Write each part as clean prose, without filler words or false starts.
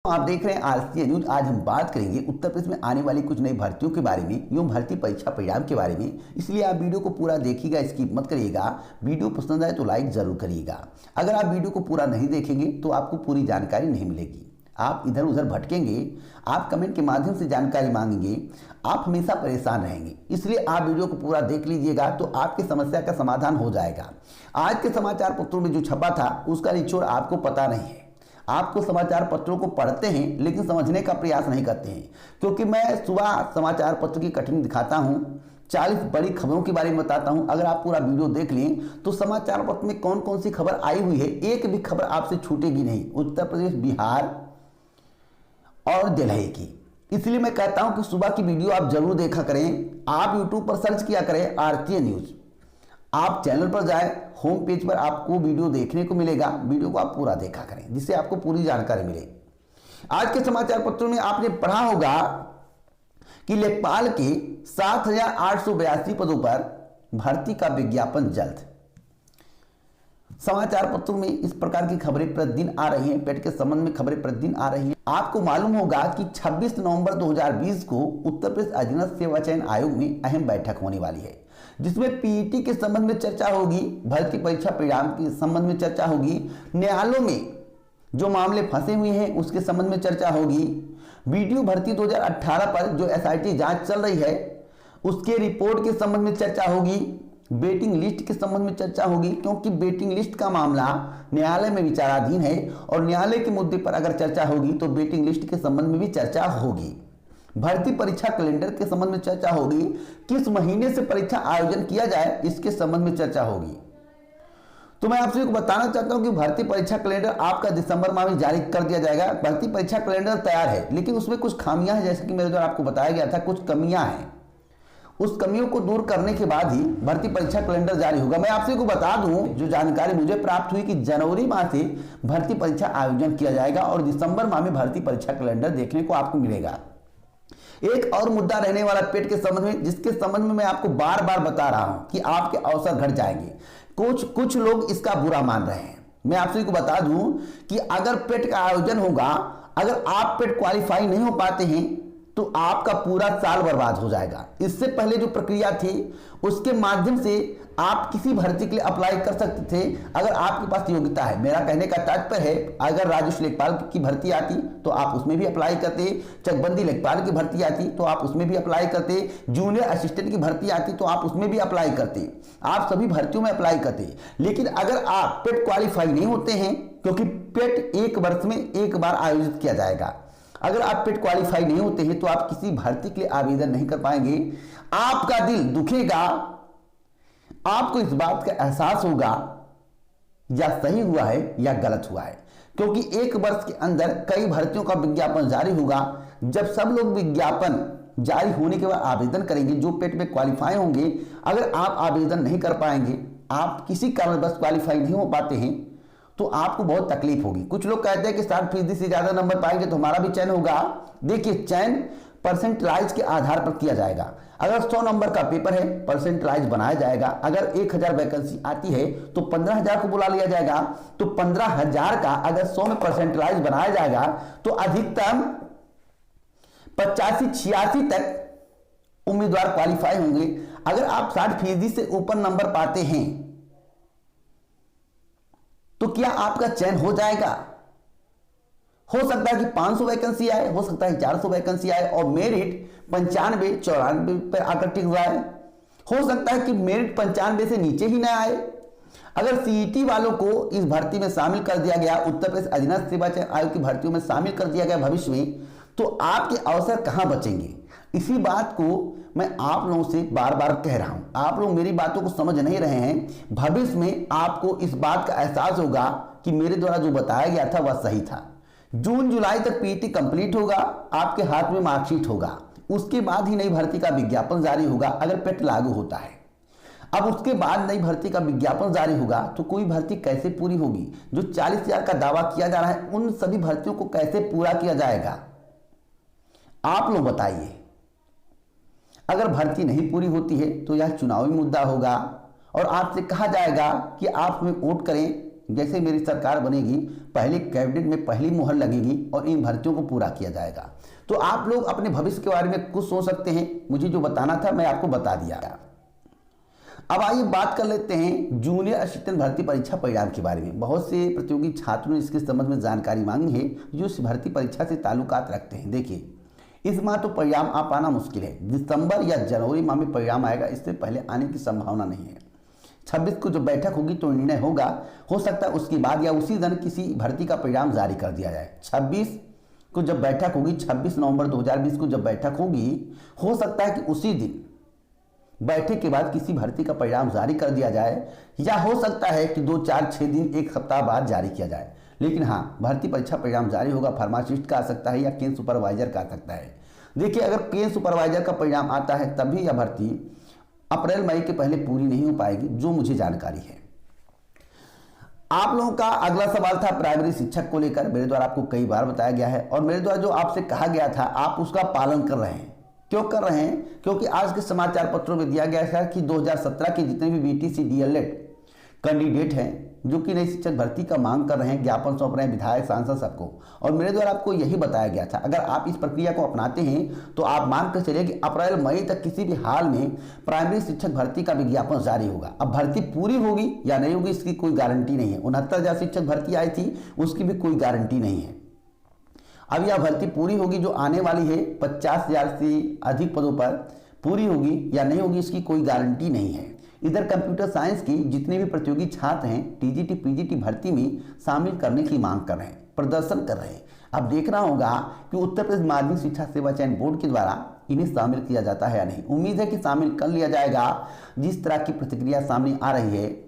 आप देख रहे हैं आरसीए न्यूज। आज हम बात करेंगे उत्तर प्रदेश में आने वाली कुछ नई भर्तियों के बारे में एवं भर्ती परीक्षा परिणाम के बारे में। इसलिए आप वीडियो को पूरा देखिएगा, स्किप मत करिएगा। वीडियो पसंद आए तो लाइक जरूर करिएगा। अगर आप वीडियो को पूरा नहीं देखेंगे तो आपको पूरी जानकारी नहीं मिलेगी, आप इधर उधर भटकेंगे, आप कमेंट के माध्यम से जानकारी मांगेंगे, आप हमेशा परेशान रहेंगे। इसलिए आप वीडियो को पूरा देख लीजिएगा तो आपकी समस्या का समाधान हो जाएगा। आज के समाचार पत्रों में जो छपा था उसका निचोड़ आपको पता नहीं है। आपको समाचार पत्रों को पढ़ते हैं लेकिन समझने का प्रयास नहीं करते हैं, क्योंकि मैं सुबह समाचार पत्र की कठिन दिखाता हूं, 40 बड़ी खबरों के बारे में बताता हूं। अगर आप पूरा वीडियो देख लें तो समाचार पत्र में कौन कौन सी खबर आई हुई है, एक भी खबर आपसे छूटेगी नहीं। उत्तर प्रदेश, बिहार और दिल्ली की। इसलिए मैं कहता हूं कि सुबह की वीडियो आप जरूर देखा करें। आप यूट्यूब पर सर्च किया करें आरसीए न्यूज, आप चैनल पर जाएं, होम पेज पर आपको वीडियो देखने को मिलेगा। वीडियो को आप पूरा देखा करें जिससे आपको पूरी जानकारी मिले। आज के समाचार पत्रों में आपने पढ़ा होगा कि लेखपाल के 7,882 पदों पर भर्ती का विज्ञापन जल्द। समाचार पत्रों में इस प्रकार की खबरें प्रतिदिन आ रही हैं, पेट के संबंध में खबरें प्रतिदिन आ रही हैं। आपको मालूम होगा कि 26 नवंबर 2020 को उत्तर प्रदेश अधीनस्थ सेवा चयन आयोग में अहम बैठक होने वाली है, जिसमें पीईटी के संबंध में चर्चा होगी, भर्ती परीक्षा परिणाम के संबंध में चर्चा होगी, न्यायालयों में जो मामले फंसे हुए हैं उसके संबंध में चर्चा होगी, वीडियो भर्ती 2018 पर जो एसआईटी जांच चल रही है उसके रिपोर्ट के संबंध में चर्चा होगी, वेटिंग लिस्ट के संबंध में चर्चा होगी, क्योंकि वेटिंग लिस्ट का मामला न्यायालय में विचाराधीन है और न्यायालय के मुद्दे पर अगर चर्चा होगी तो वेटिंग लिस्ट के संबंध में भी चर्चा होगी। भर्ती परीक्षा कैलेंडर के संबंध में चर्चा होगी, किस महीने से परीक्षा आयोजन किया जाए इसके संबंध में चर्चा होगी। तो मैं आपसे बताना चाहता हूं कि भर्ती परीक्षा कैलेंडर आपका दिसंबर माह में जारी कर दिया जाएगा। भर्ती परीक्षा कैलेंडर तैयार है लेकिन उसमें कुछ खामियां हैं, जैसे कि मेरे द्वारा आपको बताया गया था कुछ कमियां हैं। उस कमियों को दूर करने के बाद ही भर्ती परीक्षा कैलेंडर जारी होगा। मैं आपसे को बता दूं, जो जानकारी मुझे प्राप्त हुई कि जनवरी माह से भर्ती परीक्षा आयोजन किया जाएगा और दिसंबर माह में भर्ती परीक्षा कैलेंडर देखने को आपको मिलेगा। एक और मुद्दा रहने वाला पेट के संबंध में, जिसके संबंध में मैं आपको बार बार बता रहा हूं कि आपके अवसर घट जाएंगे। कुछ लोग इसका बुरा मान रहे हैं। मैं आपसे को बता दूं कि अगर पेट का आयोजन होगा, अगर आप पेट क्वालिफाई नहीं हो पाते हैं तो आपका पूरा साल बर्बाद हो जाएगा। इससे पहले जो प्रक्रिया थी उसके माध्यम से आप किसी भर्ती के लिए अप्लाई कर सकते थे अगर आपके पास योग्यता है। मेरा कहने का तात्पर्य है, अगर राजस्व लेखपाल की भर्ती आती तो आप उसमें भी अप्लाई करते, चकबंदी लेखपाल की भर्ती आती तो आप उसमें भी अप्लाई करते, जूनियर असिस्टेंट की भर्ती आती तो आप उसमें भी अप्लाई करते, आप सभी भर्तियों में अप्लाई करते। लेकिन अगर आप पेट क्वालिफाई नहीं होते हैं, क्योंकि पेट एक वर्ष में एक बार आयोजित किया जाएगा, अगर आप पेट क्वालिफाई नहीं होते हैं तो आप किसी भर्ती के लिए आवेदन नहीं कर पाएंगे। आपका दिल दुखेगा, आपको इस बात का एहसास होगा या सही हुआ है या गलत हुआ है, क्योंकि एक वर्ष के अंदर कई भर्तियों का विज्ञापन जारी होगा। जब सब लोग विज्ञापन जारी होने के बाद आवेदन करेंगे, जो पेट में क्वालिफाई होंगे, अगर आप आवेदन नहीं कर पाएंगे, आप किसी कारणवश क्वालिफाई नहीं हो पाते हैं तो आपको बहुत तकलीफ होगी। कुछ लोग कहते हैं कि 60% से ज्यादा नंबर पाएंगे तो हमारा भी चयन होगा। देखिए, चयन परसेंटाइज के आधार पर किया जाएगा। अगर 100 नंबर का पेपर है, परसेंटाइज बनाया जाएगा। अगर 1000 वैकेंसी आती है तो 15,000 को बुला लिया जाएगा। तो 15,000 का अगर 100 में परसेंटाइज बनाया जाएगा तो अधिकतम 85-86 तक उम्मीदवार क्वालिफाई होंगे। अगर आप 60% से ऊपर नंबर पाते हैं तो क्या आपका चयन हो जाएगा? हो सकता है कि 500 वैकेंसी आए, हो सकता है 400 वैकेंसी आए और मेरिट 95-94 पर आकर टिक जाए। हो सकता है कि मेरिट 95 से नीचे ही ना आए। अगर सीईटी वालों को इस भर्ती में शामिल कर दिया गया, उत्तर प्रदेश अधीनस्थ सेवा चयन आयोग की भर्तियों में शामिल कर दिया गया भविष्य में, तो आपके अवसर कहां बचेंगे? इसी बात को मैं आप लोगों से बार बार कह रहा हूं। आप लोग मेरी बातों को समझ नहीं रहे हैं। भविष्य में आपको इस बात का एहसास होगा कि मेरे द्वारा जो बताया गया था वह सही था। जून जुलाई तक पीईटी कंप्लीट होगा, आपके हाथ में मार्कशीट होगा, उसके बाद ही नई भर्ती का विज्ञापन जारी होगा अगर पेट लागू होता है। अब उसके बाद नई भर्ती का विज्ञापन जारी होगा तो कोई भर्ती कैसे पूरी होगी? जो 40,000 का दावा किया जा रहा है उन सभी भर्तियों को कैसे पूरा किया जाएगा? आप लोग बताइए। अगर भर्ती नहीं पूरी होती है तो यह चुनावी मुद्दा होगा और आपसे कहा जाएगा कि आप हमें वोट करें जैसे मेरी सरकार बनेगी पहले कैबिनेट में पहली मुहर लगेगी और इन भर्तियों को पूरा किया जाएगा। तो आप लोग अपने भविष्य के बारे में कुछ सोच सकते हैं। मुझे जो बताना था मैं आपको बता दिया। अब आइए बात कर लेते हैं जूनियर असिस्टेंट भर्ती परीक्षा परिणाम के बारे में। बहुत से प्रतियोगी छात्रों ने इसके संबंध में जानकारी मांगी है जो इस भर्ती परीक्षा से ताल्लुकात रखते हैं। देखिए, इस माह तो परिणाम आ पाना मुश्किल है। दिसंबर या जनवरी माह में परिणाम आएगा, इससे पहले आने की संभावना नहीं है। 26 को जब बैठक होगी तो निर्णय होगा। हो सकता है उसके बाद या उसी दिन किसी भर्ती का परिणाम जारी कर दिया जाए। 26 को जब बैठक होगी, 26 नवंबर 2020 को जब बैठक होगी, हो सकता है कि उसी दिन बैठक के बाद किसी भर्ती का परिणाम जारी कर दिया जाए, या हो सकता है कि 2, 4, 6 दिन, एक सप्ताह बाद जारी किया जाए। लेकिन हाँ, भर्ती परीक्षा परिणाम जारी होगा। फार्मासिस्ट का आ सकता है या केंद्र सुपरवाइजर का आ सकता है। देखिए, अगर केंद्र सुपरवाइजर का परिणाम आता है तभी यह भर्ती अप्रैल मई के पहले पूरी नहीं हो पाएगी, जो मुझे जानकारी है। आप लोगों का अगला सवाल था प्राइमरी शिक्षक को लेकर। मेरे द्वारा आपको कई बार बताया गया है और मेरे द्वारा जो आपसे कहा गया था आप उसका पालन कर रहे हैं। क्यों कर रहे हैं? क्योंकि आज के समाचार पत्रों में दिया गया है कि 2017 के जितने भी बीटीसी डीएलएड कैंडिडेट हैं जो कि नई शिक्षक भर्ती का मांग कर रहे हैं, ज्ञापन सौंप रहे हैं विधायक सांसद सबको, और मेरे द्वारा आपको यही बताया गया था अगर आप इस प्रक्रिया को अपनाते हैं तो आप मान कर चलिए कि अप्रैल मई तक किसी भी हाल में प्राइमरी शिक्षक भर्ती का विज्ञापन जारी होगा। अब भर्ती पूरी होगी या नहीं होगी इसकी कोई गारंटी नहीं है। 69,000 शिक्षक भर्ती आई थी, उसकी भी कोई गारंटी नहीं है। अब यह भर्ती पूरी होगी जो आने वाली है 50,000 से अधिक पदों पर, पूरी होगी या नहीं होगी इसकी कोई गारंटी नहीं है। इधर कंप्यूटर साइंस की जितने भी प्रतियोगी छात्र हैं टीजीटी पीजीटी भर्ती में शामिल करने की मांग कर रहे हैं, प्रदर्शन कर रहे हैं। अब देखना होगा कि उत्तर प्रदेश माध्यमिक शिक्षा सेवा चयन बोर्ड के द्वारा इन्हें शामिल किया जाता है या नहीं। उम्मीद है कि शामिल कर लिया जाएगा। जिस तरह की प्रतिक्रिया सामने आ रही है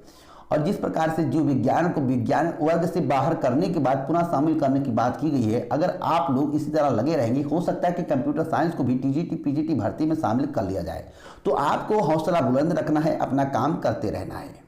और जिस प्रकार से जीव विज्ञान को विज्ञान वर्ग से बाहर करने के बाद पुनः शामिल करने की बात की गई है, अगर आप लोग इसी तरह लगे रहेंगे हो सकता है कि कंप्यूटर साइंस को भी टीजीटी पीजीटी भर्ती में शामिल कर लिया जाए। तो आपको हौसला बुलंद रखना है, अपना काम करते रहना है।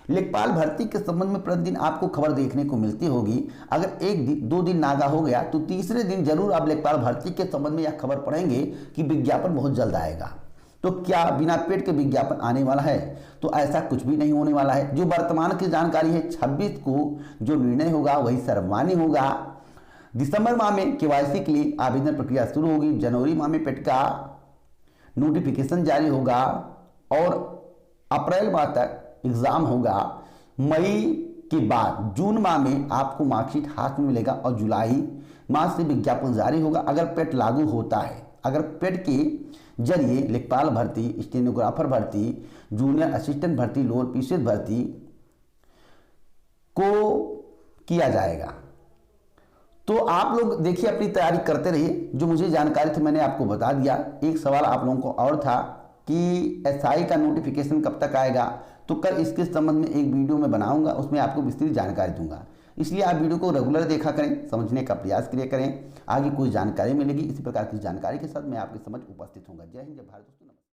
लेखपाल भर्ती के संबंध में प्रतिदिन आपको खबर देखने को मिलती होगी। अगर 1-2 दिन नागा हो गया तो तीसरे दिन जरूर आप लेखपाल भर्ती के संबंध में यह खबर पढ़ेंगे कि विज्ञापन बहुत जल्द आएगा। तो क्या बिना पेड के विज्ञापन आने वाला है? तो ऐसा कुछ भी नहीं होने वाला है। जो वर्तमान की जानकारी है 26 को जो निर्णय होगा वही सर्वमान्य होगा। दिसंबर माह में केवाईसी के लिए आवेदन प्रक्रिया शुरू होगी। जनवरी माह में पेड का नोटिफिकेशन जारी होगा और अप्रैल माह तक एग्जाम होगा। मई के बाद जून माह में आपको मार्कशीट हाथ में मिलेगा और जुलाई माह से विज्ञापन जारी होगा। अगर पेड लागू होता है, अगर पेड के जरिए लेखपाल भर्ती, स्टेनोग्राफर भर्ती, जूनियर असिस्टेंट भर्ती, लोअर पीसीएस भर्ती को किया जाएगा तो आप लोग देखिए अपनी तैयारी करते रहिए। जो मुझे जानकारी थी मैंने आपको बता दिया। एक सवाल आप लोगों को और था कि एसआई का नोटिफिकेशन कब तक आएगा, तो कल इसके संबंध में एक वीडियो में बनाऊंगा, उसमें आपको विस्तृत जानकारी दूंगा। इसलिए आप वीडियो को रेगुलर देखा करें, समझने का प्रयास करें। आगे कोई जानकारी मिलेगी इसी प्रकार की जानकारी के साथ मैं आपके समझ उपस्थित होऊंगा। जय हिंद, जय भारत दोस्तों।